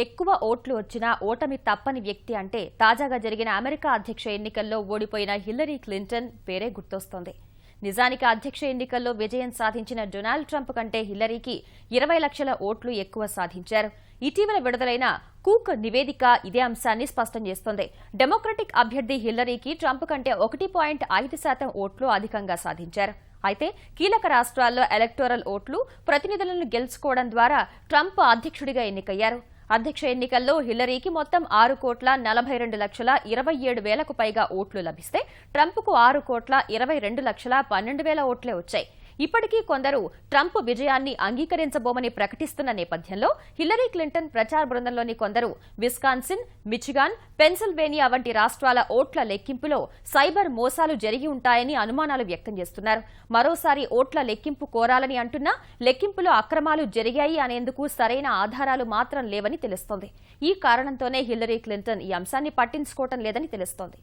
ఎక్కువ ఓట్లు వచ్చినా ఓటమి తప్పని వ్యక్తి అంటే తాజాగా జరిగిన అమెరికా అధ్యక్ష ఎన్నికల్లో ఓడిపోయిన హిల్లరీ క్లింటన్ పేరే గుర్తొస్తోంది. నిజానికి అధ్యక్ష ఎన్నికల్లో విజయం సాధించిన డొనాల్డ్ ట్రంప్ కంటే హిల్లరీకి 20 లక్షల ఓట్లు ఎక్కువ సాధించారు. ఇటీవల విడుదలైన కూక్ నివేదిక ఇదే అంశాన్ని స్పష్టం చేస్తోంది. డెమోక్రటిక్ అభ్యర్థి హిల్లరీకి ట్రంప్ కంటే 1.5% ఓట్లు అధికంగా సాధించారు. అయితే కీలక రాష్ట్రాల్లో ఎలక్టోరల్ ఓట్లు ప్రతినిధులను గెలుచుకోవడం ద్వారా ట్రంప్ అధ్యక్షుడిగా ఎన్నికయ్యారు. అధ్యక్ష ఎన్నికల్లో హిల్లరీకి మొత్తం 6,42,27,000కు పైగా ఓట్లు లభిస్తే ట్రంప్కు 6,22,12,000 ఓట్లే వచ్చాయి. ఇప్పటికీ కొందరు ట్రంప్ విజయాన్ని అంగీకరించబోమని ప్రకటిస్తున్న నేపథ్యంలో హిల్లరీ క్లింటన్ ప్రచార బృందంలోని కొందరు విస్కాన్సిన్, మిచిగాన్, పెన్సిల్వేనియా వంటి రాష్ట్రాల ఓట్ల లెక్కింపులో సైబర్ మోసాలు జరిగి ఉంటాయని అనుమానాలు వ్యక్తం చేస్తున్నారు. మరోసారి ఓట్ల లెక్కింపు కోరాలని అంటున్నా లెక్కింపులో అక్రమాలు జరిగాయి అనేందుకు సరైన ఆధారాలు మాత్రం లేవని తెలుస్తోంది. ఈ కారణంతోనే హిల్లరీ క్లింటన్ ఈ అంశాన్ని పట్టించుకోవటం లేదని తెలుస్తోంది.